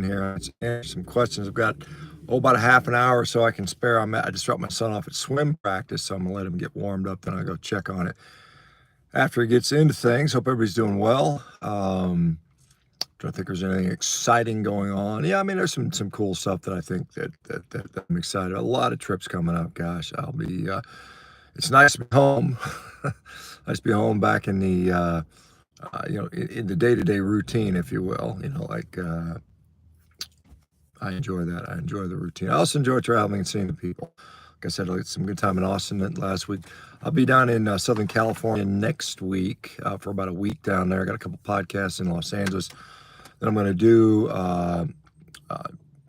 here. Let's answer some questions. I've got about a half an hour or so I can spare. I just dropped my son off at swim practice, so I'm gonna let him get warmed up. Then I'll go check on it after he gets into things. Hope everybody's doing well. Don't think there's anything exciting going on. Yeah, I mean, there's some cool stuff that I think that I'm excited about. A lot of trips coming up. Gosh, I'll be. It's nice to be home. Nice to be home back in the in the day-to-day routine, if you will. I enjoy that. I enjoy the routine. I also enjoy traveling and seeing the people. Like I said, I had some good time in Austin last week. I'll be down in Southern California next week for about a week down there. I got a couple podcasts in Los Angeles that I'm going to do.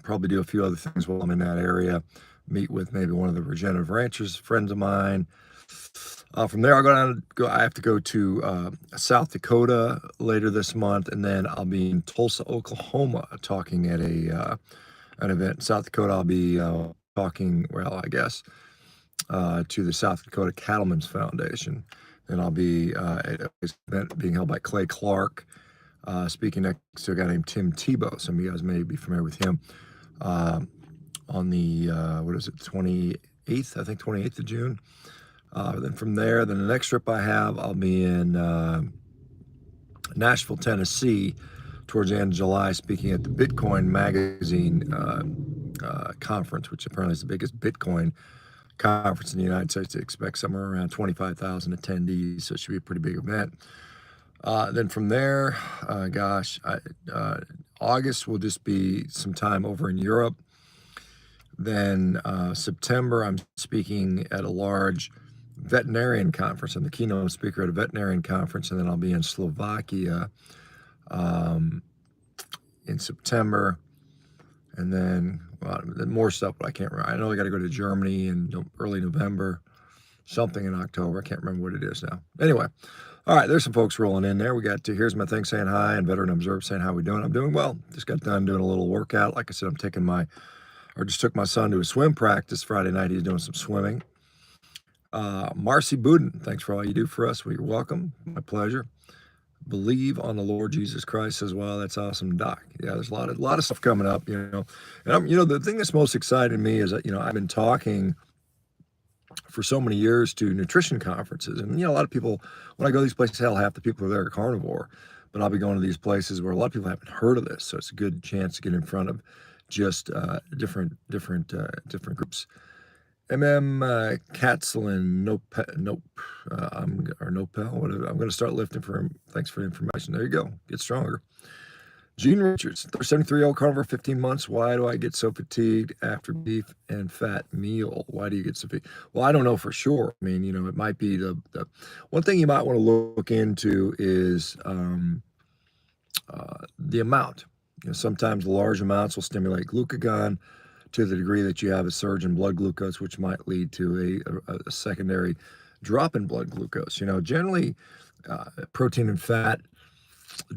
Probably do a few other things while I'm in that area. Meet with maybe one of the regenerative ranchers, friends of mine. From there, I have to go to South Dakota later this month, and then I'll be in Tulsa, Oklahoma, talking at an event. In South Dakota, I'll be talking, well, I guess, to the South Dakota Cattlemen's Foundation. And I'll be at an event being held by Clay Clark, speaking next to a guy named Tim Tebow. Some of you guys may be familiar with him. On the, 28th, I think 28th of June. Then from there, then the next trip I have, I'll be in Nashville, Tennessee, towards the end of July, speaking at the Bitcoin Magazine conference, which apparently is the biggest Bitcoin conference in the United States. They expect somewhere around 25,000 attendees, so it should be a pretty big event. Then from there, August will just be some time over in Europe. Then September, I'm speaking at a large veterinarian conference. I'm the keynote speaker at a veterinarian conference, and then I'll be in Slovakia in September. And then more stuff, but I can't remember. I know I got to go to Germany in early November, something in October. I can't remember what it is now. Anyway, all right, there's some folks rolling in there. We got Here's My Thing saying hi, and Veteran Observer saying how we doing. I'm doing well. Just got done doing a little workout. Like I said, just took my son to a swim practice Friday night. He's doing some swimming. Marcy Budin, thanks for all you do for us. Well, you're welcome. My pleasure. Believe on the Lord Jesus Christ as well. That's awesome, Doc. Yeah, there's a lot of stuff coming up, And the thing that's most exciting to me is that, I've been talking for so many years to nutrition conferences. And, a lot of people, when I go to these places, hell, half the people are there are carnivore. But I'll be going to these places where a lot of people haven't heard of this. So it's a good chance to get in front of just different groups. Katslin, Nopel, whatever. I'm going to start lifting for him. Thanks for the information. There you go. Get stronger. Gene Richards, 73-year-old carnivore, 15 months. Why do I get so fatigued after beef and fat meal? Why do you get so fatigued? Well, I don't know for sure. I mean, it might be the one thing you might want to look into is the amount. Sometimes large amounts will stimulate glucagon to the degree that you have a surge in blood glucose, which might lead to a secondary drop in blood glucose. Generally, protein and fat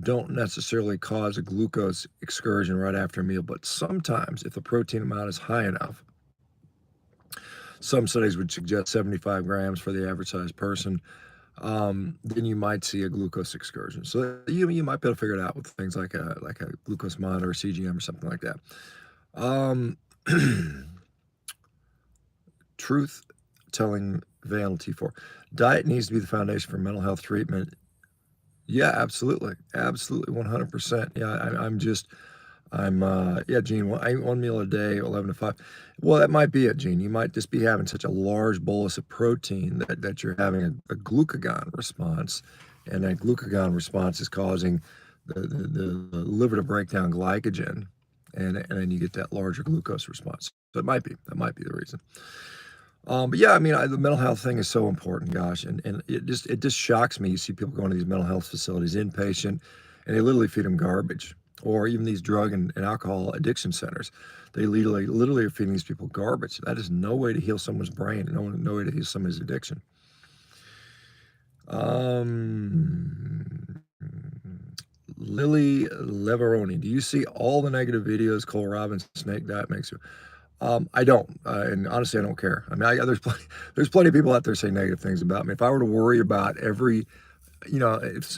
don't necessarily cause a glucose excursion right after a meal, but sometimes if the protein amount is high enough, some studies would suggest 75 grams for the average size person, then you might see a glucose excursion. So you might be able to figure it out with things like a glucose monitor, or CGM, or something like that. Truth telling Vanity for diet needs to be the foundation for mental health treatment. Yeah, absolutely, 100%. Yeah, Gene. I eat one meal a day, 11 to 5. Well, that might be it, Gene. You might just be having such a large bolus of protein that you're having a glucagon response, and that glucagon response is causing the liver to break down glycogen, and then you get that larger glucose response. So that might be the reason. But yeah, I mean, the mental health thing is so important, gosh, and it just shocks me. You see people going to these mental health facilities, inpatient, and they literally feed them garbage, or even these drug and alcohol addiction centers. They literally are feeding these people garbage. That is no way to heal someone's brain, no way to heal somebody's addiction. Lily Leveroni, do you see all the negative videos Cole Robbins snake diet makes you? I don't, and honestly, I don't care. I mean, there's plenty of people out there saying negative things about me. If I were to worry about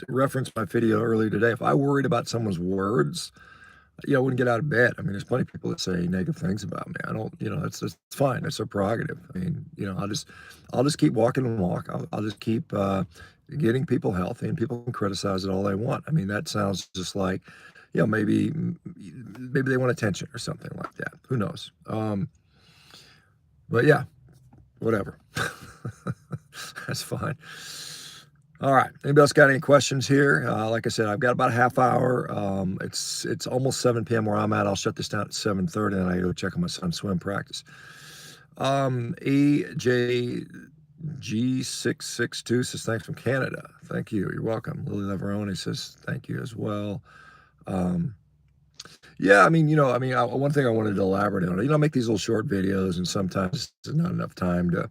reference my video earlier today, if I worried about someone's words, I wouldn't get out of bed. I mean, there's plenty of people that say negative things about me. I don't, that's fine. That's their prerogative. I mean, I'll just keep walking the walk. I'll just keep getting people healthy, and people can criticize it all they want. I mean, that sounds just like, maybe they want attention or something like that. Who knows? But yeah, whatever. That's fine. All right. Anybody else got any questions here? Like I said, I've got about a half hour. It's almost 7 p.m. where I'm at. I'll shut this down at 7:30, and I go check on my son's swim practice. AJG662 says thanks from Canada. Thank you. You're welcome. Lily Leveroni says thank you as well. Yeah, one thing I wanted to elaborate on. I make these little short videos, and sometimes there's not enough time to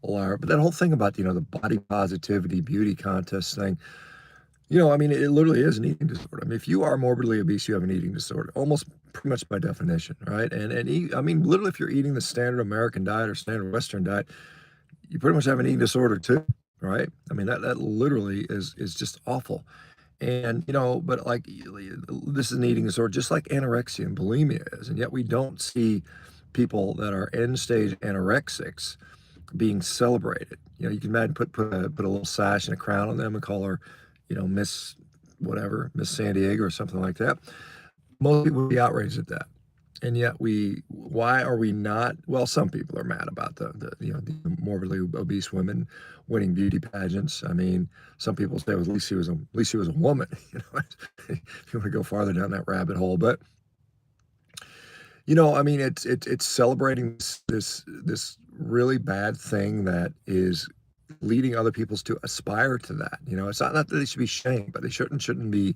elaborate. But that whole thing about the body positivity, beauty contest thing. It literally is an eating disorder. I mean, if you are morbidly obese, you have an eating disorder, almost pretty much by definition, right? Literally, if you're eating the standard American diet or standard Western diet, you pretty much have an eating disorder too, right? I mean, that literally is just awful. And but like this is an eating disorder, just like anorexia and bulimia is, and yet we don't see people that are end stage anorexics being celebrated. You can imagine put a little sash and a crown on them and call her, Miss whatever, Miss San Diego or something like that. Most people would be outraged at that. And yet why are we not? Well, some people are mad about the morbidly obese women winning beauty pageants. I mean, some people say, well, at least she was a woman. If you want to go farther down that rabbit hole, but it's celebrating this really bad thing that is leading other people to aspire to that. It's not that they should be shamed, but they shouldn't be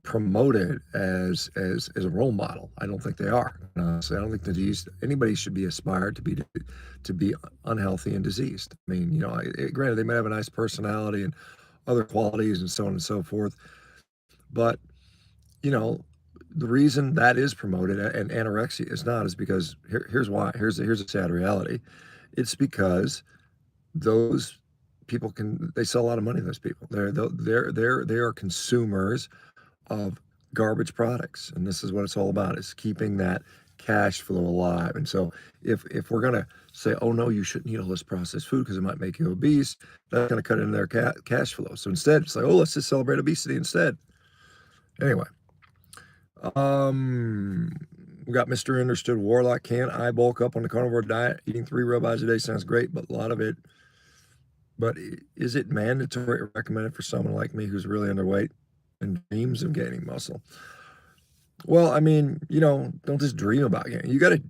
promoted as a role model. I don't think they are. So I don't think anybody should be aspired to be unhealthy and diseased. I mean, granted, they might have a nice personality and other qualities and so on and so forth, but the reason that is promoted and anorexia is not is because here's why. Here's a sad reality. It's because those people they sell a lot of money. Those people, they are consumers of garbage products, and this is what it's all about: is keeping that cash flow alive. And so, if we're gonna say, oh no, you shouldn't eat all this processed food because it might make you obese, that's gonna cut into their cash flow. So instead, it's like, oh, let's just celebrate obesity instead. Anyway, we got Mr. Understood Warlock. Can I bulk up on the carnivore diet? Eating 3 ribeyes a day sounds great, but a lot of it. But is it mandatory or recommended for someone like me who's really underweight and dreams of gaining muscle? Well, don't just dream about getting. You gotta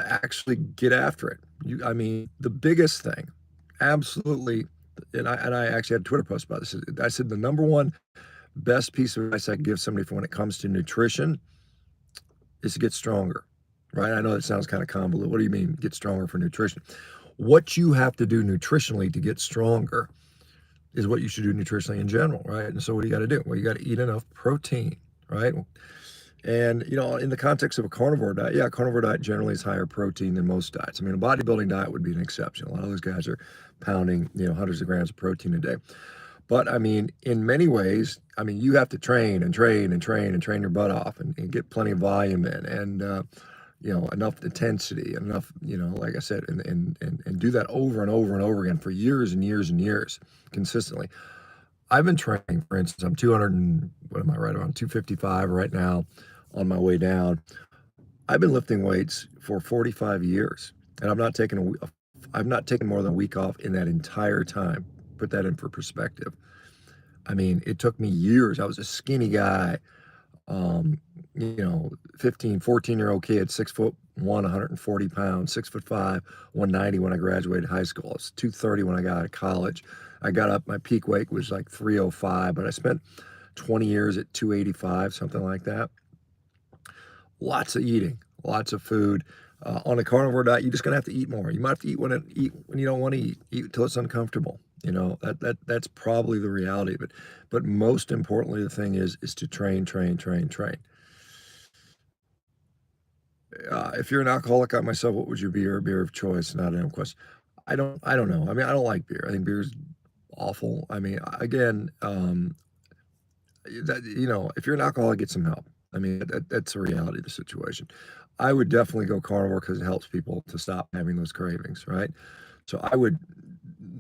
actually get after it. The biggest thing, absolutely, and I actually had a Twitter post about this. I said the number one best piece of advice I give somebody for when it comes to nutrition is to get stronger, right? I know that sounds kind of convoluted. What do you mean get stronger for nutrition? What you have to do nutritionally to get stronger is what you should do nutritionally in general, right? And so what do you got to do? Well, you got to eat enough protein, right? And, in the context of a carnivore diet, yeah, carnivore diet generally is higher protein than most diets. I mean, a bodybuilding diet would be an exception. A lot of those guys are pounding, hundreds of grams of protein a day. But in many ways, you have to train and train and train and train your butt off and get plenty of volume in and, enough intensity, enough, like I said, and do that over and over and over again for years and years and years consistently. I've been training, for instance, I'm 200 and, what am I, right around 255 right now on my way down. I've been lifting weights for 45 years, and I've not taken more than a week off in that entire time. Put that in for perspective. It took me years. I was a skinny guy, 15, 14-year-old kid, 6'1", 140 pounds, 6'5", 190 when I graduated high school. I was 230 when I got out of college. I got up, my peak weight was like 305, but I spent 20 years at 285, something like that. Lots of eating, lots of food. On a carnivore diet, you're just gonna have to eat more. You might have to eat when you don't want to eat until it's uncomfortable. That's probably the reality of it. But most importantly, the thing is to train, train, train, train. If you're an alcoholic like myself, what would your beer of choice? Not an question. I don't know. I don't like beer. I think beer is awful. Again, if you're an alcoholic, get some help. I mean, that's the reality of the situation. I would definitely go carnivore because it helps people to stop having those cravings, right? So I would,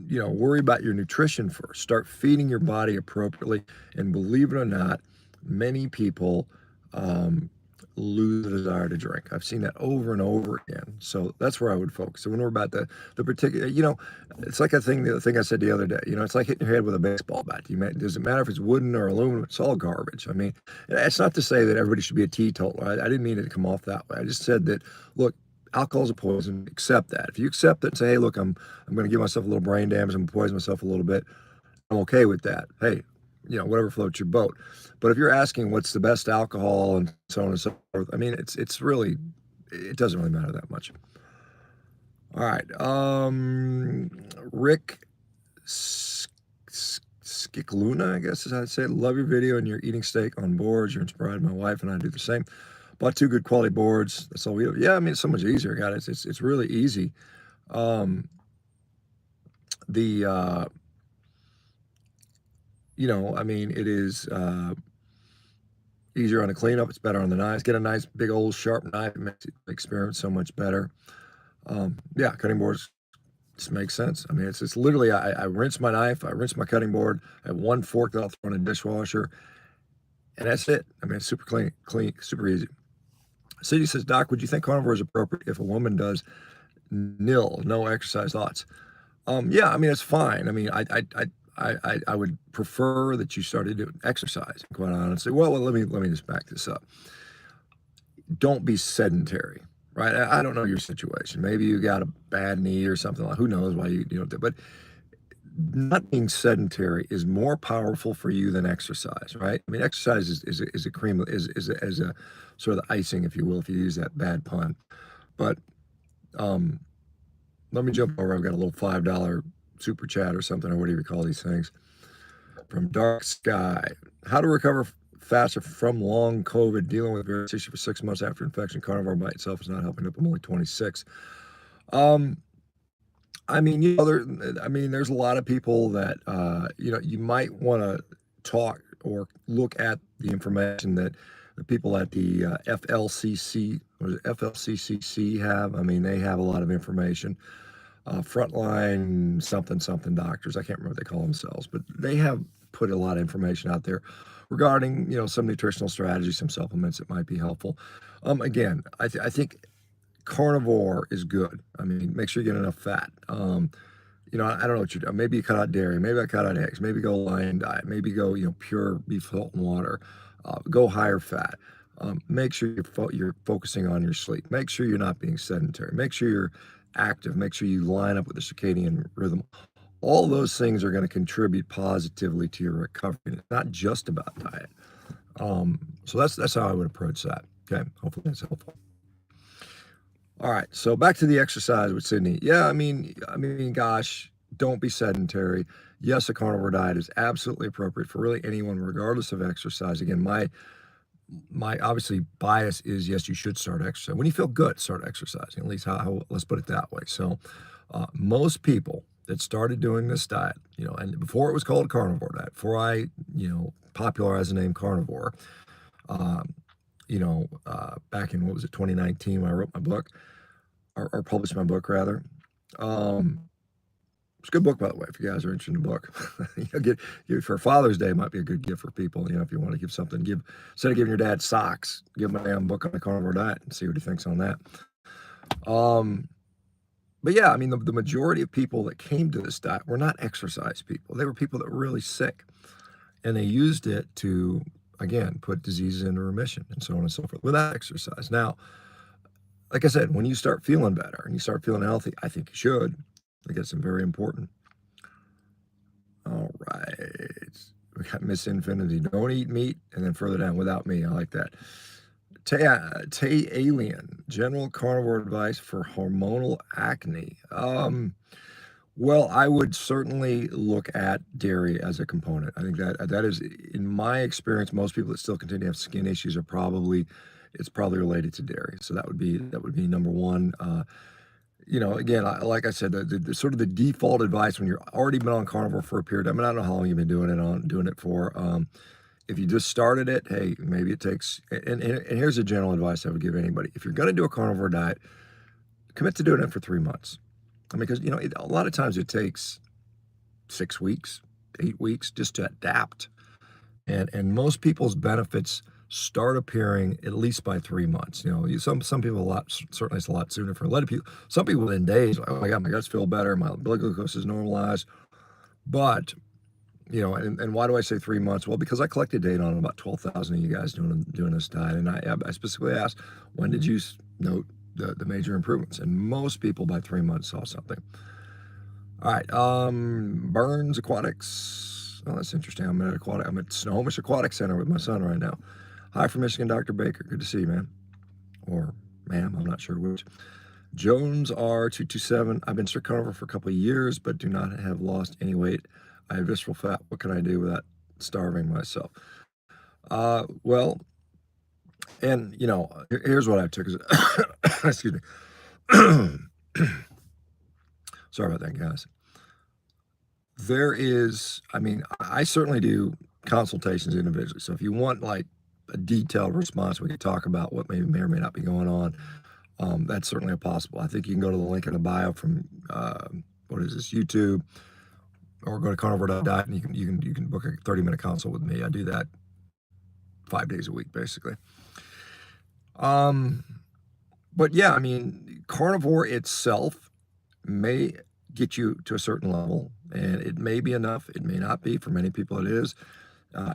worry about your nutrition first. Start feeding your body appropriately. And believe it or not, many people um, lose the desire to drink. I've seen that over and over again. So that's where I would focus. So when we're about the particular, it's like the thing I said the other day. It's like hitting your head with a baseball bat. Does it matter if it's wooden or aluminum? It's all garbage. I mean, it's not to say that everybody should be a teetotaler. I didn't mean it to come off that way. I just said that, look, alcohol is a poison. Accept that. If you accept it and say, hey, look, I'm going to give myself a little brain damage. I'm going to poison myself a little bit. I'm okay with that. Hey, whatever floats your boat. But if you're asking what's the best alcohol and so on and so forth, I mean, it's really, it doesn't really matter that much. All right. Rick Skikluna, I guess is how I'd say it. Love your video and your eating steak on boards. You're inspired. My wife and I do the same. Bought 2 good quality boards. That's all we do. Yeah, I mean, it's so much easier, guys. It's really easy. I mean, it is easier on the cleanup. It's better on the knives. Get a nice big old sharp knife. It makes the experience so much better. Yeah, cutting boards just makes sense. I mean, it's literally, I rinse my knife, I rinse my cutting board, I have 1 fork that I'll throw in a dishwasher, and that's it. I mean, it's super clean, super easy. City says, Doc, would you think carnivore is appropriate if a woman does no exercise thoughts? Yeah, I mean, it's fine. I mean, I would prefer that you started doing exercise, quite honestly. Well, let me just back this up. Don't be sedentary, right? I don't know your situation. Maybe you got a bad knee or something like. Who knows why you but not being sedentary is more powerful for you than exercise, right? I mean, exercise is a cream is a sort of the icing, if you will, if you use that bad pun. But let me jump over. I've got a little $5 super chat or something, or whatever you call these things, from Dark Sky. How to recover faster from long COVID, dealing with various issues for 6 months after infection. Carnivore by itself is not helping. I'm only 26. I mean, there's a lot of people that, you might want to talk or look at the information that the people at the FLCCC have. I mean, they have a lot of information. Frontline something doctors. I can't remember what they call themselves, but they have put a lot of information out there regarding, some nutritional strategies, some supplements that might be helpful. Again, I think carnivore is good. I mean, make sure you get enough fat. I don't know what you're doing. Maybe you cut out dairy. Maybe I cut out eggs. Maybe go lion diet. Maybe go, pure beef, salt, and water. Go higher fat. Make sure you're focusing on your sleep. Make sure you're not being sedentary. Make sure you're active. Make sure you line up with the circadian rhythm. All those things are going to contribute positively to your recovery. It's not just about diet. So that's how I would approach that. Okay, hopefully that's helpful. All right, so back to the exercise with Sydney. Yeah, I mean, gosh, don't be sedentary. Yes, a carnivore diet is absolutely appropriate for really anyone, regardless of exercise. Again, my obviously bias is yes, you should start exercising. When you feel good, start exercising. At least how let's put it that way. So most people that started doing this diet, and before it was called carnivore diet, before I, popularized the name carnivore, back in, 2019 when I wrote my book, or published my book rather. It's a good book, by the way, if you guys are interested in the book. For Father's Day, it might be a good gift for people. If you want to give something, instead of giving your dad socks, give him a damn book on the carnivore diet and see what he thinks on that. But yeah, I mean, the majority of people that came to this diet were not exercise people. They were people that were really sick, and they used it to, again, put diseases into remission and so on and so forth without exercise. Now, like I said, when you start feeling better and you start feeling healthy, I think you should. I think that's very important. All right. We got Miss Infinity. Don't eat meat. And then further down, without me. I like that. Tay Alien. General carnivore advice for hormonal acne. Well, I would certainly look at dairy as a component. I think that is, in my experience, most people that still continue to have skin issues it's probably related to dairy. So that would be number one. Again, like I said, the sort of the default advice when you're already been on carnivore for a period. I mean, I don't know how long you've been doing it for. If you just started it, hey, maybe it takes, and here's a general advice I would give anybody. If you're going to do a carnivore diet, commit to doing it for 3 months. I mean, because, a lot of times it takes 6 weeks, 8 weeks just to adapt. And most people's benefits start appearing at least by 3 months. Some people certainly it's a lot sooner. For a lot of people, some people within days, like, oh my God, my guts feel better, my blood glucose is normalized. But and why do I say 3 months? Well, because I collected data on about 12,000 of you guys doing this diet, and I specifically asked, when did you note the major improvements? And most people by 3 months saw something. All right, Burns Aquatics. Oh, that's interesting. I'm at Snohomish Aquatic Center with my son right now. Hi from Michigan, Dr. Baker. Good to see you, man. Or ma'am, I'm not sure which. Jones R227. I've been strict carnivore for a couple of years, but do not have lost any weight. I have visceral fat. What can I do without starving myself? Well, and here's what I took. Excuse me. Sorry about that, guys. I certainly do consultations individually. So if you want like a detailed response, we can talk about what may or may not be going on. That's certainly possible. I think you can go to the link in the bio from YouTube, or go to carnivore.diet, and you can book a 30-minute consult with me. I do that 5 days a week, basically. But yeah, I mean, carnivore itself may get you to a certain level, and it may be enough. It may not be. For many people, it is.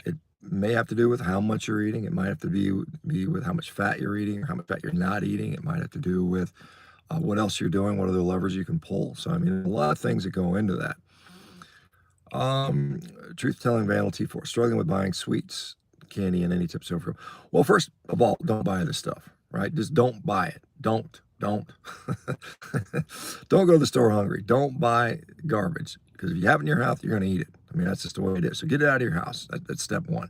It may have to do with how much you're eating. It might have to be with how much fat you're eating or how much fat you're not eating. It might have to do with what else you're doing, what other levers you can pull. So, I mean, a lot of things that go into that. Truth-telling vanity for struggling with buying sweets, candy, and any tips over. Well, first of all, don't buy this stuff, right? Just don't buy it. Don't. Don't go to the store hungry. Don't buy garbage, because if you have it in your house, you're going to eat it. I mean, that's just the way it is. So get it out of your house. That's step one.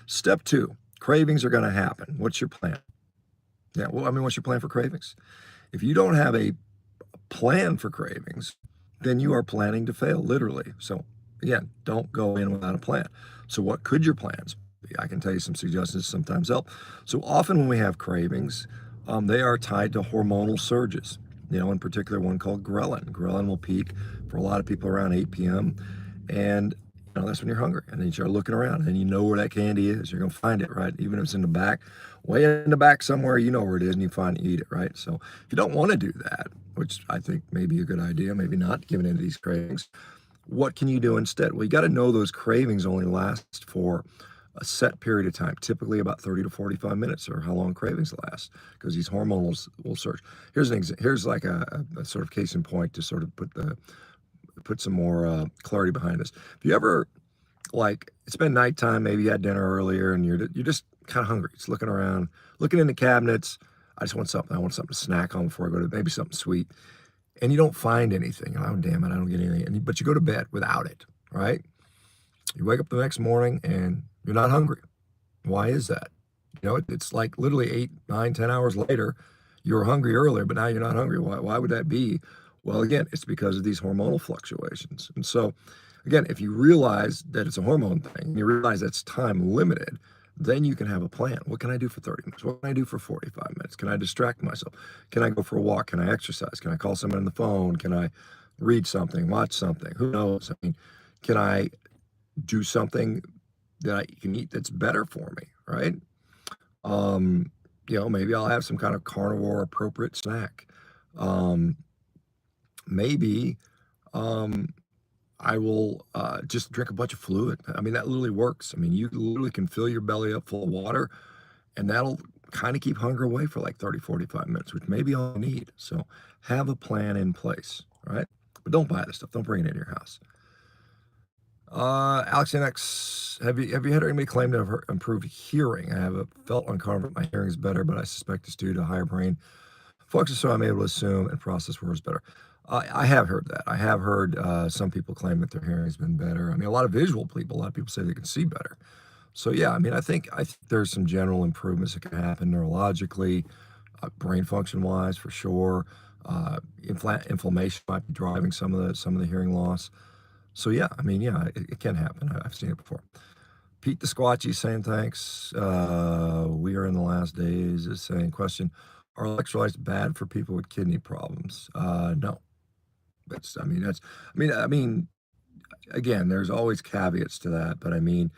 Step two, cravings are going to happen. What's your plan? Yeah, well, I mean, what's your plan for cravings? If you don't have a plan for cravings, then you are planning to fail, literally. So again, don't go in without a plan. So what could your plans be? I can tell you some suggestions sometimes help. So often when we have cravings, they are tied to hormonal surges. In particular, one called ghrelin. Ghrelin will peak for a lot of people around 8 p.m. And that's when you're hungry. And then you start looking around, and you know where that candy is. You're going to find it, right? Even if it's in the back, way in the back somewhere, you know where it is, and you eat it, right? So if you don't want to do that, which I think may be a good idea, maybe not, giving into these cravings, what can you do instead? Well, you got to know those cravings only last for a set period of time, typically about 30 to 45 minutes, or how long cravings last, because these hormones will surge. Here's like a sort of case in point to sort of put some more clarity behind this. If you ever, like, it's been nighttime, maybe you had dinner earlier, and you're just kind of hungry, just looking around, looking in the cabinets. I want something to snack on before I go to maybe something sweet, and you don't find anything. Oh, damn it, I don't get anything. But you go to bed without it, right? You wake up the next morning and you're not hungry. Why is that? It's like literally 8, 9, 10 hours later, you were hungry earlier, but now you're not hungry. Why would that be? Well, again, it's because of these hormonal fluctuations. And so, again, if you realize that it's a hormone thing, you realize that's time limited, then you can have a plan. What can I do for 30 minutes? What can I do for 45 minutes? Can I distract myself? Can I go for a walk? Can I exercise? Can I call someone on the phone? Can I read something, watch something? Who knows? I mean, can I do something that I can eat that's better for me, right? Maybe I'll have some kind of carnivore appropriate snack. Maybe I will just drink a bunch of fluid. I mean, that literally works. I mean, you literally can fill your belly up full of water, and that'll kind of keep hunger away for like 30, 45 minutes, which may be all you need. So have a plan in place, right? But don't buy this stuff. Don't bring it in your house. Alex NX, have you had anybody claim to have improved hearing? I have felt on carnivore my hearing is better, but I suspect it's due to higher brain function, so I'm able to assume and process words better. I have heard that. I have heard some people claim that their hearing has been better. I mean, a lot of visual people, a lot of people say they can see better. So yeah, I mean, I think there's some general improvements that can happen neurologically, brain function wise, for sure. Inflammation might be driving some of the hearing loss. So yeah, I mean, yeah, it can happen. I've seen it before. Pete the Squatchy saying thanks. We are in the last days is saying question, are electrolytes bad for people with kidney problems? No. I mean, again, there's always caveats to that, but I mean,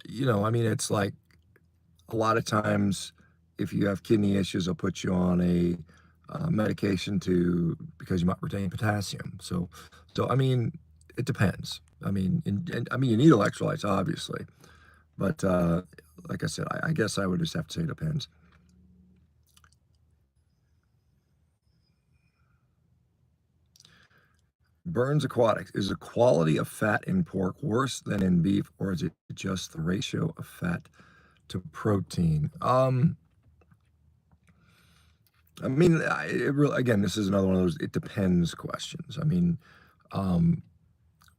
it's like a lot of times if you have kidney issues, they'll put you on a medication because you might retain potassium. So I mean, it depends. I mean, you need electrolytes, obviously, but like I said, I guess I would just have to say it depends. Burns Aquatics, is the quality of fat in pork worse than in beef, or is it just the ratio of fat to protein? I mean, it really, again, this is another one of those it depends questions. I mean, um,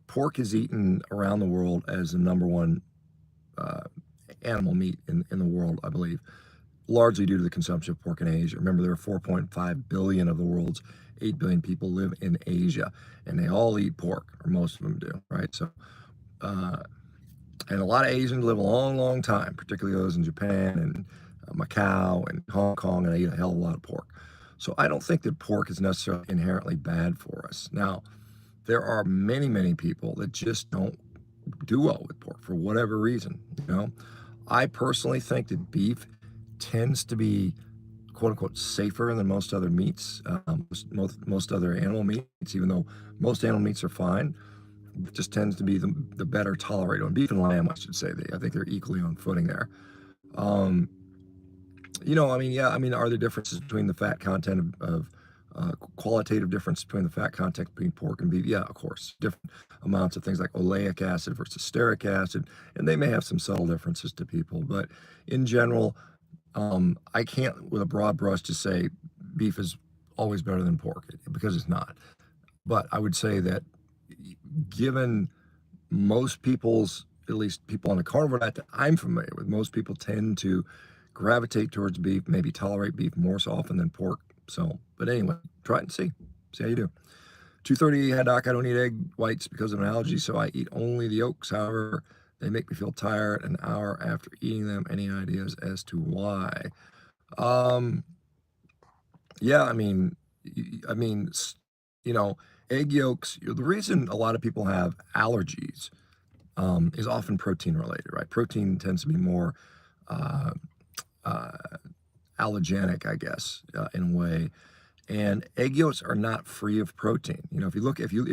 pork is eaten around the world as the number one uh, animal meat in the world, I believe, largely due to the consumption of pork in Asia. Remember, there are 4.5 billion of the world's 8 billion people live in Asia, and they all eat pork, or most of them do, right? So, uh, and a lot of Asians live a long, long time, particularly those in Japan and Macau and Hong Kong, and they eat a hell of a lot of pork. So I don't think that pork is necessarily inherently bad for us. Now, there are many, many people that just don't do well with pork for whatever reason. I personally think that beef tends to be quote unquote safer than most other meats, most other animal meats, even though most animal meats are fine. It just tends to be the better tolerated one. Beef and lamb, I should say. I think they're equally on footing there. Um, are there differences between the fat content of qualitative difference between the fat content between pork and beef? Yeah, of course. Different amounts of things like oleic acid versus stearic acid, and they may have some subtle differences to people. But in general, I can't, with a broad brush, just say beef is always better than pork because it's not. But I would say that given most people's, at least people on the carnivore diet that I'm familiar with, most people tend to gravitate towards beef, maybe tolerate beef more so often than pork. So, but anyway, try it and see. See how you do. 2:30, yeah, doc, I don't eat egg whites because of an allergy, so I eat only the yolks. However, they make me feel tired an hour after eating them. Any ideas as to why? Um, yeah, I mean, you know, egg yolks, the reason a lot of people have allergies is often protein related, right? Protein tends to be more uh, uh, allergenic, I guess, in a way. And egg yolks are not free of protein. If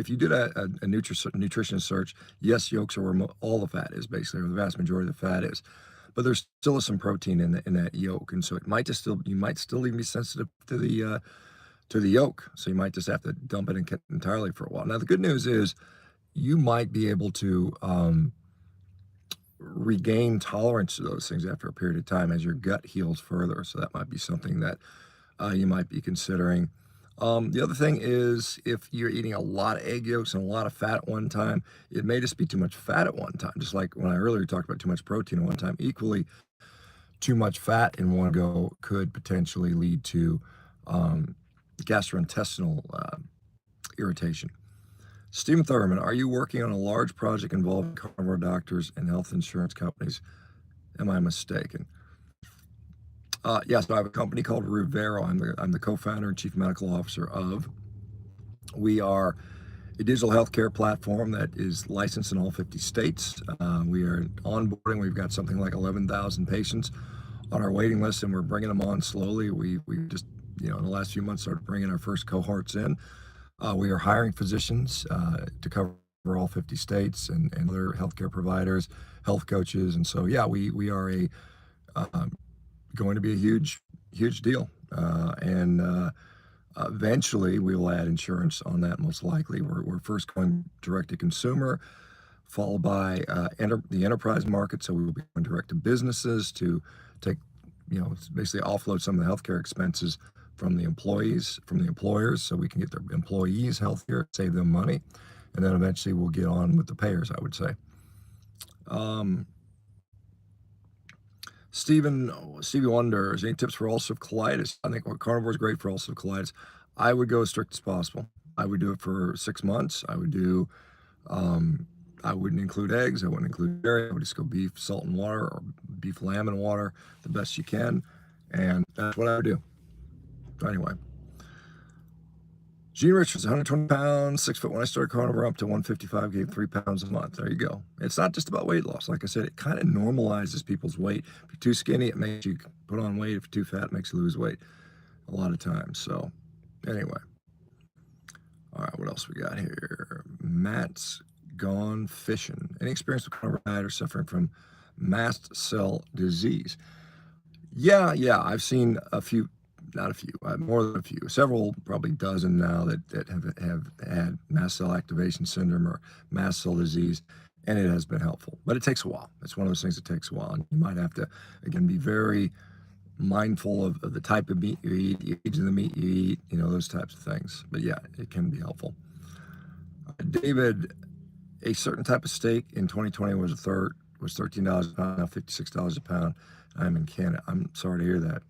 you did a nutrition search, yes, yolks are where all the fat is, basically, or the vast majority of the fat is. But there's still some protein in that yolk, and so you might still even be sensitive to the yolk. So you might just have to dump it entirely for a while. Now the good news is you might be able to regain tolerance to those things after a period of time as your gut heals further. So that might be something that you might be considering. The other thing is if you're eating a lot of egg yolks and a lot of fat at one time, it may just be too much fat at one time. Just like when I earlier talked about too much protein at one time, equally too much fat in one go could potentially lead to gastrointestinal irritation. Stephen Thurman, are you working on a large project involving carnivore doctors and health insurance companies? Am I mistaken? Yes, I have a company called Revero. I'm the co-founder and chief medical officer of. We are a digital healthcare platform that is licensed in all 50 states. We are onboarding. We've got something like 11,000 patients on our waiting list, and we're bringing them on slowly. We just, in the last few months, started bringing our first cohorts in. We are hiring physicians to cover all 50 states and other healthcare providers, health coaches, and so yeah, we are going to be a huge deal, and eventually we will add insurance on that. Most likely, we're first going direct to consumer, followed by the enterprise market. So we will be going direct to businesses to take, basically offload some of the healthcare expenses from the employers, so we can get their employees healthier, save them money, and then eventually we'll get on with the payers, I would say. Stevie Wonders, any tips for ulcerative colitis? I think carnivore is great for ulcerative colitis. I would go as strict as possible. I would do it for 6 months. I would do I wouldn't include eggs. I wouldn't include dairy. I would just go beef, salt and water, or beef, lamb and water, the best you can. And that's what I would do. So anyway, Gene Richards, 120 pounds, 6 foot when I started carnivore, up to 155, gained 3 pounds a month. There you go. It's not just about weight loss. Like I said, it kind of normalizes people's weight. If you're too skinny, it makes you put on weight. If you're too fat, it makes you lose weight a lot of times. So anyway. All right, what else we got here? Matt's gone fishing. Any experience with carnivore diet or suffering from mast cell disease? Yeah, I've seen a few, not a few, more than a few, several, probably dozen now that have had mast cell activation syndrome or mast cell disease, and it has been helpful. But it takes a while. It's one of those things that takes a while, and you might have to, again, be very mindful of the type of meat you eat, the age of the meat you eat, those types of things. But yeah, it can be helpful. David, a certain type of steak in 2020 was $13 a pound, now $56 a pound. I'm in Canada. I'm sorry to hear that.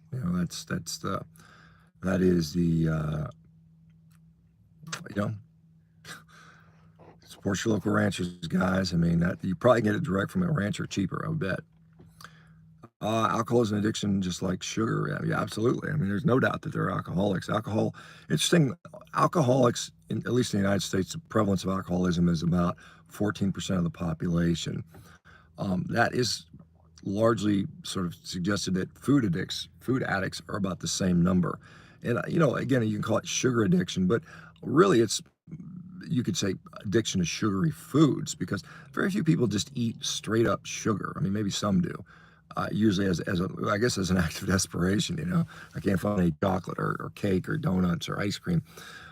That is the support your local ranchers, guys. I mean, that you probably get it direct from a rancher cheaper, I would bet. Alcohol is an addiction just like sugar. Yeah, absolutely. I mean, there's no doubt that there are alcoholics. Interesting, alcoholics, at least in the United States, the prevalence of alcoholism is about 14% of the population. That is largely sort of suggested that food addicts are about the same number. And, again, you can call it sugar addiction, but really you could say addiction to sugary foods, because very few people just eat straight up sugar. I mean, maybe some do. Usually as an act of desperation, I can't find any chocolate or cake or donuts or ice cream,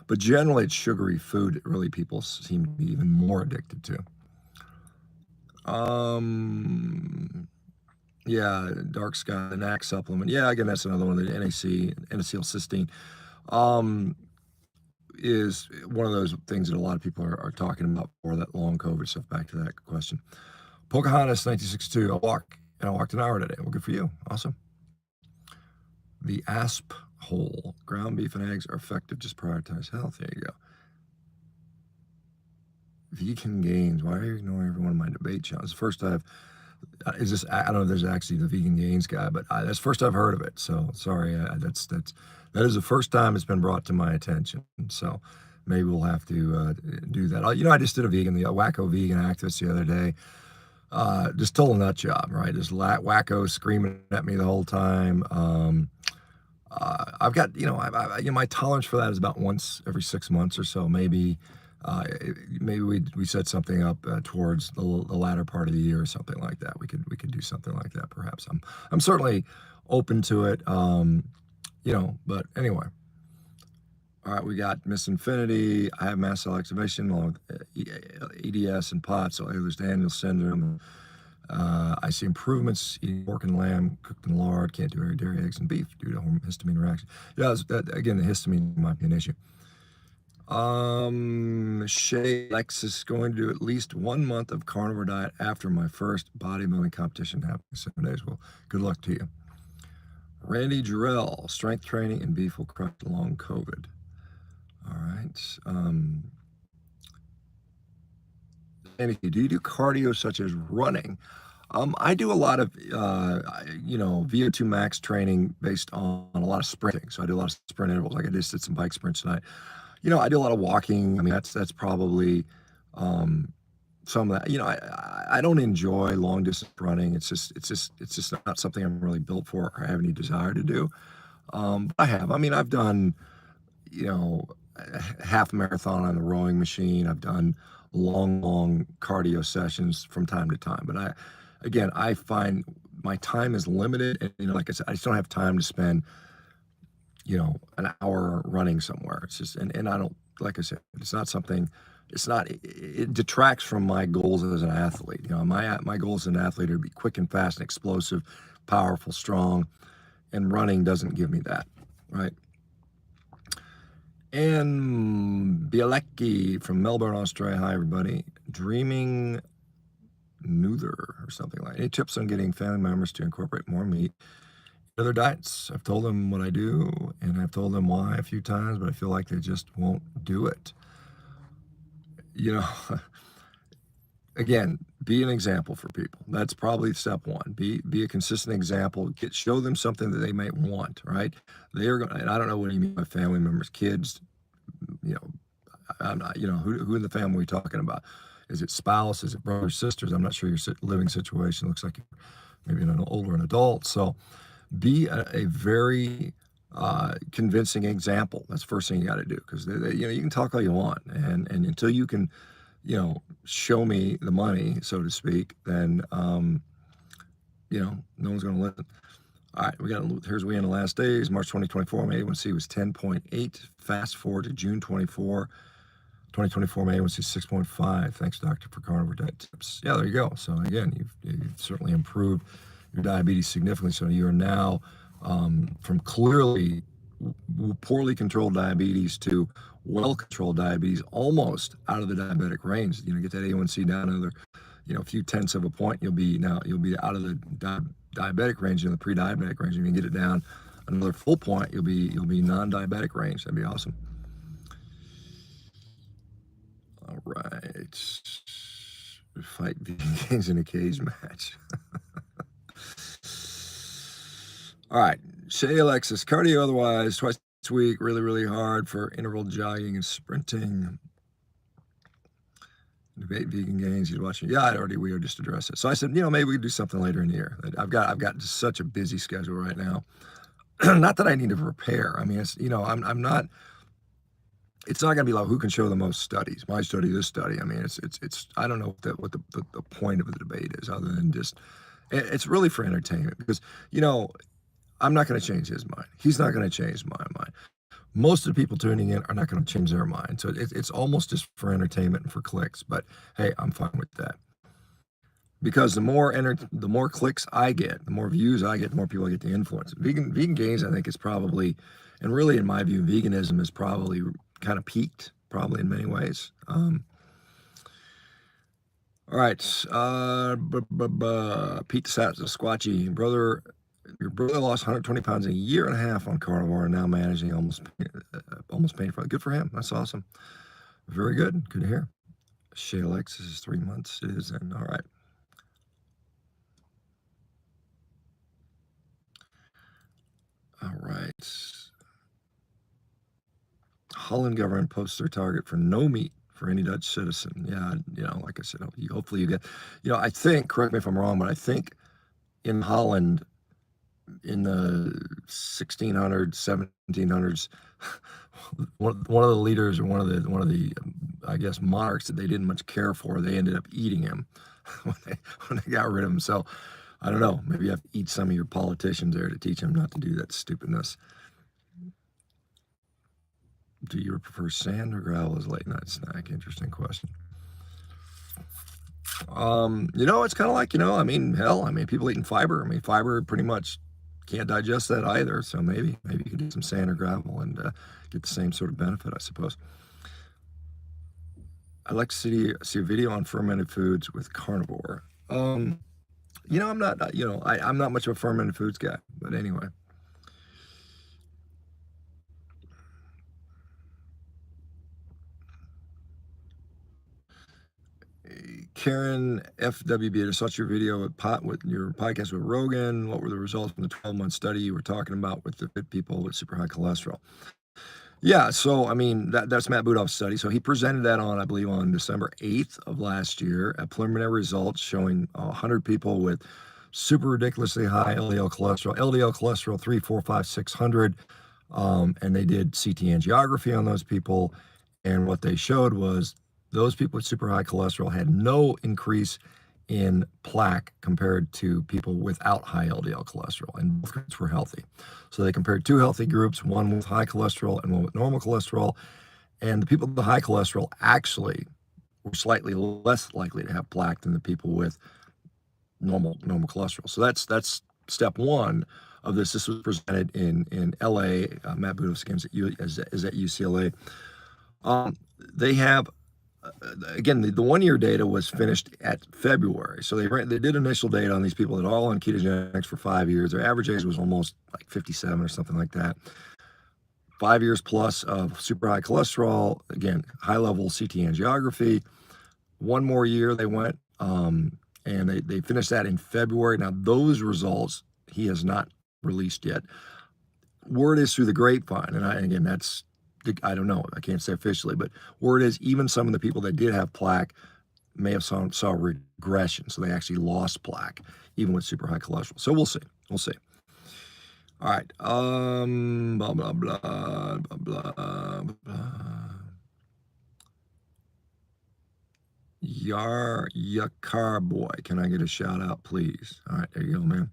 but generally it's sugary food that really people seem to be even more addicted to. Yeah, dark sky, the NAC supplement. Yeah, again, that's another one, the N-acetylcysteine, is one of those things that a lot of people are talking about for that long COVID stuff. Back to that question. Pocahontas, 1962, I walked an hour today. Well, good for you. Awesome. The ASP hole. Ground beef and eggs are effective. Just prioritize health. There you go. Vegan gains. Why are you ignoring every one of my debate channels? First I don't know if there's actually the Vegan Gains guy, but that's the first I've heard of it. So sorry, that is the first time it's been brought to my attention. So maybe we'll have to do that. I just did a wacko vegan activist the other day. Just total nut job, right? Just wacko screaming at me the whole time. I've got, my tolerance for that is about once every 6 months or so. Maybe we set something up towards the latter part of the year or something like that. We could do something like that, perhaps. I'm certainly open to it. But anyway. All right, we got Miss Infinity. I have mast cell activation along with EDS and POTS, so Ehlers-Danlos syndrome. I see improvements eating pork and lamb cooked in lard. Can't do dairy, eggs, and beef due to histamine reaction. Yeah, again, the histamine might be an issue. Shay Lexus going to do at least 1 month of carnivore diet after my first bodybuilding competition happening in 7 days. Well, good luck to you. Randy Jarrell, strength training and beef will crush long COVID. All right. Do you do cardio such as running? I do a lot of, VO2 max training based on a lot of sprinting. So I do a lot of sprint intervals. Like I just did some bike sprints tonight. I do a lot of walking. I mean, that's probably some of that. I don't enjoy long distance running. It's just not something I'm really built for or have any desire to do. But I've done, half marathon on the rowing machine. I've done long cardio sessions from time to time. But I find my time is limited, and like I said, I just don't have time to spend, an hour running somewhere. It's just, and I don't, like I said, it's not something. It detracts from my goals as an athlete. My goals as an athlete are to be quick and fast and explosive, powerful, strong, and running doesn't give me that, right? And Bielecki from Melbourne, Australia. Hi, everybody. Dreaming Noother or something like that. Any tips on getting family members to incorporate more meat in their diets? I've told them what I do, and I've told them why a few times, but I feel like they just won't do it. again, be an example for people. That's probably step one. Be a consistent example. Show them something that they might want, right? They are going, and I don't know what you mean by family members, kids, you know, I'm not, you know, who in the family are we talking about? Is it spouse? Is it brothers, sisters? I'm not sure your living situation looks like maybe an older an adult. So be a very convincing example. That's the first thing you got to do, because you know, you can talk all you want, and until you can, you know, show me the money, so to speak, then you know, no one's going to listen. All right, here's we in the last days, March 2024, my A1C was 10.8. Fast forward to June 2024, my A1C 6.5. Thanks, doctor, for carnivore diet tips. Yeah, there you go. So again, you've certainly improved your diabetes significantly. So you are now from clearly poorly controlled diabetes to well-controlled diabetes, almost out of the diabetic range. You know, get that A1C down another, you know, a few tenths of a point. You'll be out of the diabetic range, in the pre-diabetic range. If you can get it down another full point, you'll be non-diabetic range. That'd be awesome. All right, fight vegan gains in a cage match. All right, Shay Alexis, cardio otherwise, twice a week, really, really hard for interval jogging and sprinting. Debate vegan gains, he's watching. Yeah, we already just addressed it. So I said, you know, maybe we could do something later in the year. I've got just such a busy schedule right now. Not that I need to prepare. I mean, it's, you know, I'm not, it's not going to be like who can show the most studies. My study, this study. I mean, it's I don't know what the point of the debate is, other than just, it's really for entertainment, because, you know, I'm not going to change his mind. He's not going to change my mind. Most of the people tuning in are not going to change their mind. So it's almost just for entertainment and for clicks. But hey, I'm fine with that, because the more clicks I get, the more views I get, the more people I get to influence. Vegan gains, I think, is probably, and really in my view, veganism is probably kind of peaked, probably in many ways. All right, Pete Sats, Squatchy, brother. Your brother lost 120 pounds in a year and a half on carnivore, and now managing almost pain-free. Good for him. That's awesome. Very good. Good to hear. Shay Alexis is 3 months. It is in. All right. All right. Holland government posts their target for no meat for any Dutch citizen. Yeah, you know, like I said, hopefully you get, you know, I think, correct me if I'm wrong, but I think in Holland, in the 1600s, 1700s, one of the leaders, or one of the I guess monarchs that they didn't much care for, they ended up eating him when they got rid of him. So I don't know, maybe you have to eat some of your politicians there to teach them not to do that stupidness. Do you prefer sand or gravel as late night snack? Interesting question. You know, it's kind of like, you know, I mean, hell, I mean, people eating fiber. I mean, fiber pretty much can't digest that either. So maybe you can do some sand or gravel and get the same sort of benefit, I suppose. I'd like to see a video on fermented foods with carnivore. You know, I'm not, you know, I'm not much of a fermented foods guy, but anyway. Karen FWB, I saw your video with your podcast with Rogan. What were the results from the 12-month study you were talking about with the fit people with super high cholesterol? Yeah, so I mean, that's Matt Budoff's study. So he presented that on, I believe, on December 8th of last year, at preliminary results showing 100 people with super ridiculously high LDL cholesterol 3, 4, 5, 600, and they did CT angiography on those people, and what they showed was those people with super high cholesterol had no increase in plaque compared to people without high LDL cholesterol, and both groups were healthy. So they compared two healthy groups, one with high cholesterol and one with normal cholesterol, and the people with the high cholesterol actually were slightly less likely to have plaque than the people with normal cholesterol. So that's step one of this. This was presented in LA. Matt Budoff's is at UCLA. They have, again, the 1 year data was finished at February. So they did initial data on these people that are all on ketogenics for 5 years. Their average age was almost like 57 or something like that. 5 years plus of super high cholesterol, again, high level CT angiography. 1 more year they went And they finished that in February. Now, those results he has not released yet. Word is through the grapevine, and again, I don't know, I can't say officially, but word is even some of the people that did have plaque may have saw regression, so they actually lost plaque, even with super high cholesterol. So we'll see. We'll see. All right. Blah blah blah blah blah blah. Yakar boy, can I get a shout out, please? All right, there you go, man.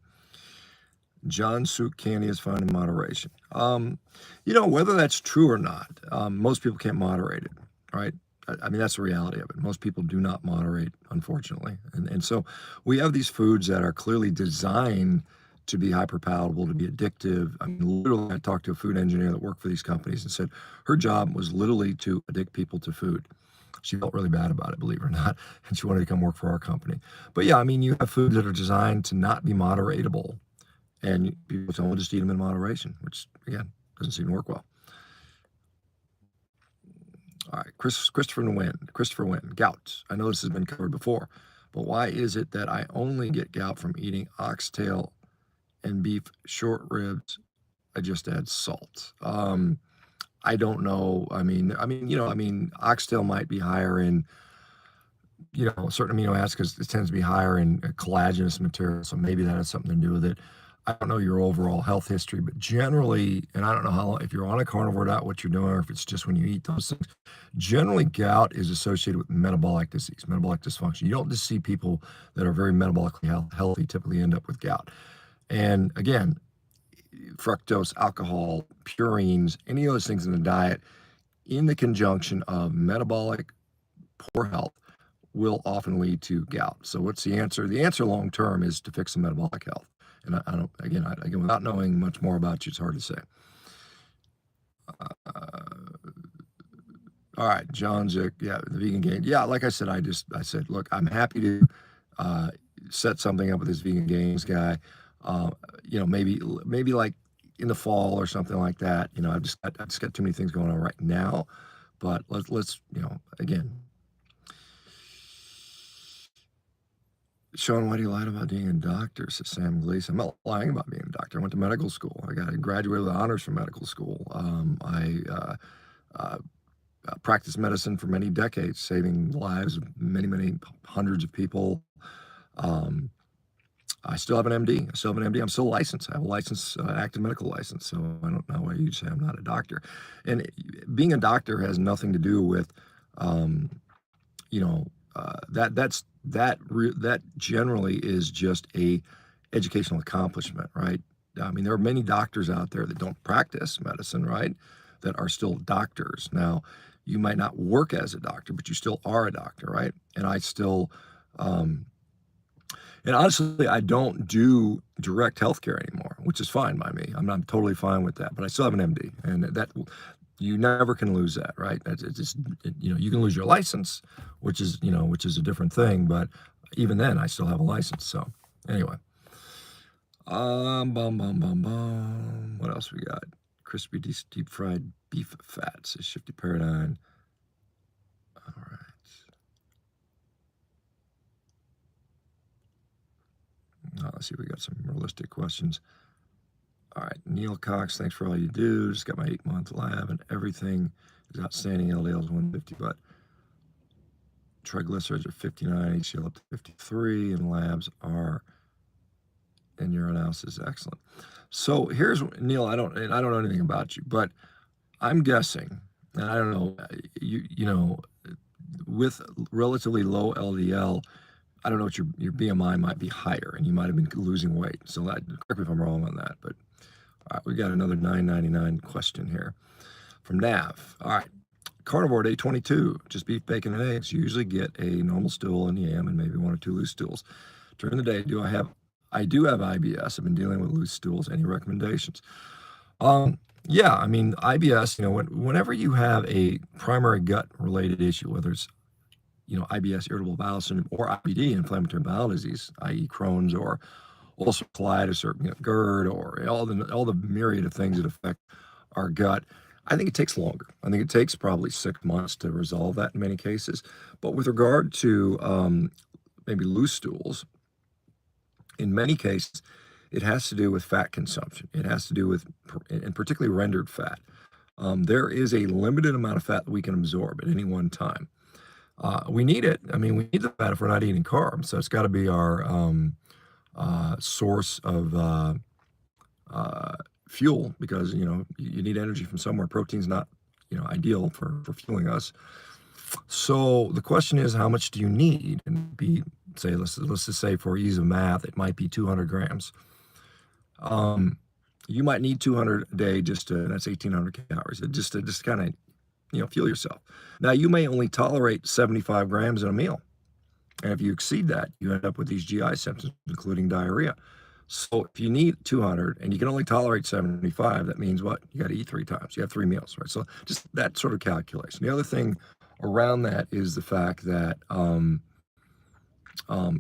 John Suk candy is fine in moderation. Whether that's true or not, most people can't moderate it, right? I mean, that's the reality of it. Most people do not moderate, unfortunately. And so we have these foods that are clearly designed to be hyperpalatable, to be addictive. I mean, literally, I talked to a food engineer that worked for these companies and said her job was literally to addict people to food. She felt really bad about it, believe it or not, and she wanted to come work for our company. But yeah, I mean, you have foods that are designed to not be moderatable, and people tell them just eat them in moderation, which again doesn't seem to work well. All right, Christopher Wynn, gout. I know this has been covered before, but why is it that I only get gout from eating oxtail and beef short ribs? I just add salt. I don't know. I mean, oxtail might be higher in, certain amino acids because it tends to be higher in collagenous material. So maybe that has something to do with it. I don't know your overall health history, but generally, and I don't know how, if you're on a carnivore diet, what you're doing, or if it's just when you eat those things, generally gout is associated with metabolic disease, metabolic dysfunction. You don't just see people that are very metabolically healthy typically end up with gout. And again, fructose, alcohol, purines, any of those things in the diet, in the conjunction of metabolic poor health, will often lead to gout. So what's the answer? The answer long term is to fix the metabolic health. And I don't, again, without knowing much more about you, it's hard to say. All right, John Zick, yeah, the vegan gains. Yeah, like I said, I said, look, I'm happy to set something up with this vegan gains guy. Maybe like in the fall or something like that. I've just got too many things going on right now. But let's again. Shawn, why do you lie about being a doctor? Says Sam Gleason. I'm not lying about being a doctor. I went to medical school. I graduated with honors from medical school. I practiced medicine for many decades, saving the lives of many, many hundreds of people. I still have an MD. I'm still licensed. I have a license, active medical license. So I don't know why you say I'm not a doctor. And being a doctor has nothing to do with, that generally is just a educational accomplishment, right? I mean, there are many doctors out there that don't practice medicine, right? That are still doctors. Now, you might not work as a doctor, but you still are a doctor, right? And I still, and honestly, I don't do direct healthcare anymore, which is fine by me. I'm totally fine with that, but I still have an MD, and that you never can lose that, right? You can lose your license, which is a different thing, but even then, I still have a license. So anyway, what else we got? Crispy deep fried beef fat, says Shifty Paradigm. All right. Let's see if we got some realistic questions. All right, Neil Cox, thanks for all you do. Just got my 8-month lab and everything is outstanding. LDL is 150, but triglycerides are 59, HDL up to 53, and labs are, and your analysis is excellent. So here's, Neil, I don't know anything about you, but I'm guessing, and I don't know, with relatively low LDL, I don't know what your BMI might be higher, and you might have been losing weight. So correct me if I'm wrong on that, but all right, we got another $9.99 question here from Nav. All right, carnivore day 22, just beef, bacon, and eggs. You usually get a normal stool in the AM and maybe 1 or 2 loose stools. During the day, I do have IBS. I've been dealing with loose stools. Any recommendations? Yeah, I mean, IBS, whenever you have a primary gut-related issue, whether it's, IBS, irritable bowel syndrome, or IBD, inflammatory bowel disease, i.e. Crohn's or ulcerative colitis or GERD or all the myriad of things that affect our gut, I think it takes longer. I think it takes probably 6 months to resolve that in many cases. But with regard to maybe loose stools, in many cases, it has to do with fat consumption. It has to do with, and particularly rendered fat. There is a limited amount of fat that we can absorb at any one time. We need it. I mean, we need the fat if we're not eating carbs. So it's got to be our source of fuel, because, you need energy from somewhere. Protein's not, ideal for fueling us. So the question is, how much do you need? And let's just say for ease of math, it might be 200 grams. You might need 200 a day, that's 1,800 calories, just to kind of, fuel yourself. Now, you may only tolerate 75 grams in a meal. And if you exceed that, you end up with these GI symptoms, including diarrhea. So if you need 200 and you can only tolerate 75, that means what? You got to eat 3 times. You have 3 meals, right? So just that sort of calculation. The other thing around that is the fact that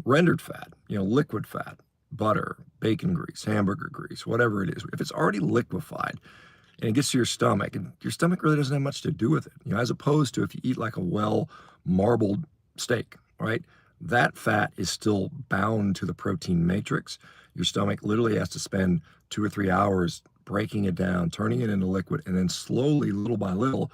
rendered fat, liquid fat, butter, bacon grease, hamburger grease, whatever it is, if it's already liquefied and it gets to your stomach, and your stomach really doesn't have much to do with it, as opposed to if you eat like a well-marbled steak, right? That fat is still bound to the protein matrix. Your stomach literally has to spend 2 or 3 hours breaking it down, turning it into liquid, and then slowly, little by little,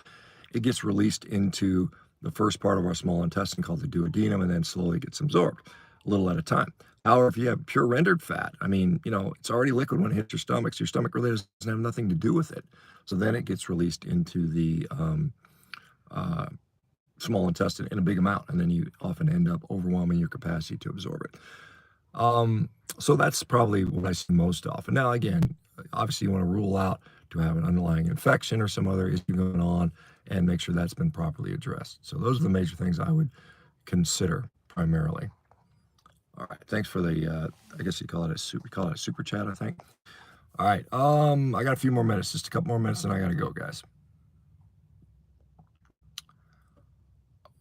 it gets released into the first part of our small intestine called the duodenum, and then slowly gets absorbed a little at a time. However, if you have pure rendered fat, it's already liquid when it hits your stomach, so your stomach really doesn't have nothing to do with it. So then it gets released into the small intestine in a big amount, and then you often end up overwhelming your capacity to absorb it. So that's probably what I see most often. Now, again, obviously you want to rule out to have an underlying infection or some other issue going on and make sure that's been properly addressed. So those are the major things I would consider primarily. All right, thanks for the, I guess you call it a super chat, I think. All right, I got a few more minutes, just a couple more minutes, and I got to go, guys.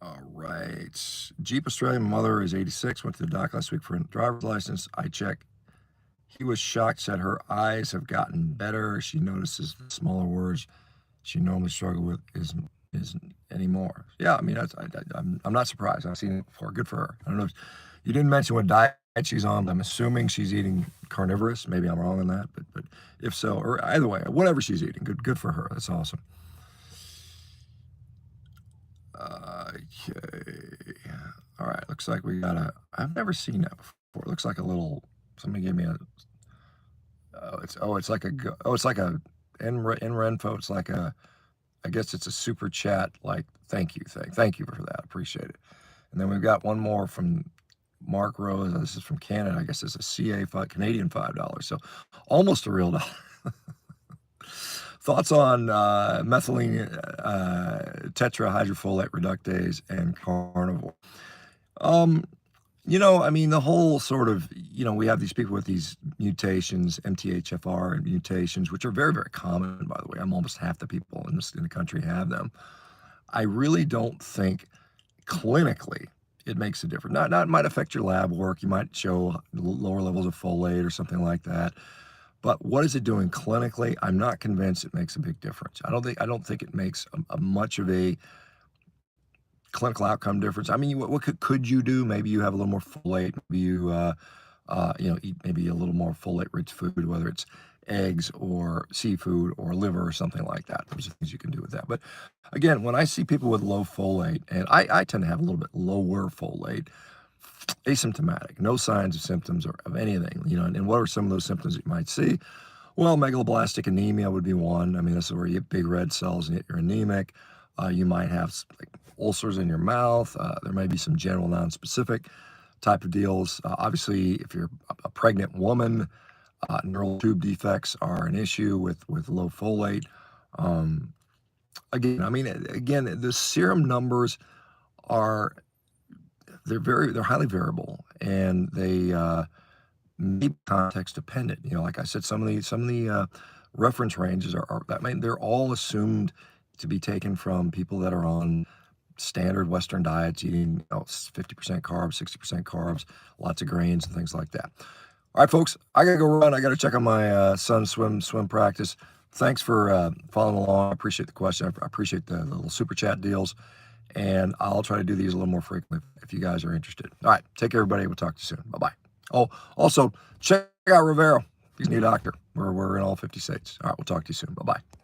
All right. Jeep Australian mother is 86, went to the doc last week for a driver's license. I checked. He was shocked, said her eyes have gotten better. She notices the smaller words she normally struggled with isn't anymore. Yeah, I'm not surprised. I've seen it before. Good for her. I don't know if you didn't mention what diet she's on. I'm assuming she's eating carnivorous. Maybe I'm wrong on that, but if so, or either way, whatever she's eating, good for her. That's awesome. Okay. All right. Looks like we got I've never seen that before. It looks like a little, somebody gave me it's like a Renfo. It's like I guess it's a super chat, like, thank you for that. Appreciate it. And then we've got one more from Mark Rose. This is from Canada. I guess it's a Canadian $5. So almost a real dollar. Thoughts on methylene tetrahydrofolate reductase and carnivore? The whole sort of, we have these people with these mutations, MTHFR mutations, which are very, very common, by the way. Almost half the people in the country have them. I really don't think clinically it makes a difference. Now, it might affect your lab work. You might show lower levels of folate or something like that. But what is it doing clinically? I'm not convinced it makes a big difference. I don't think it makes a much of a clinical outcome difference. What could you do? Maybe you have a little more folate. Maybe you eat maybe a little more folate-rich food, whether it's eggs or seafood or liver or something like that. There's things you can do with that. But again, when I see people with low folate, and I tend to have a little bit lower folate, asymptomatic, no signs of symptoms or of anything, and what are some of those symptoms that you might see? Well, megaloblastic anemia would be one. This is where you get big red cells and you're anemic. You might have like ulcers in your mouth. There may be some general non-specific type of deals. Obviously, if you're a pregnant woman, neural tube defects are an issue with low folate. Again, the serum numbers they're highly variable, and they may be context dependent. Like I said, some of the reference ranges they're all assumed to be taken from people that are on standard Western diets, eating 50% carbs, 60% carbs, lots of grains and things like that. All right, folks, I gotta go run. I gotta check on my son's swim practice. Thanks for following along. I appreciate the question. I appreciate the little super chat deals. And I'll try to do these a little more frequently if you guys are interested. All right. Take care, everybody. We'll talk to you soon. Bye-bye. Oh, also, check out Revero. He's a new doctor. We're in all 50 states. All right. We'll talk to you soon. Bye-bye.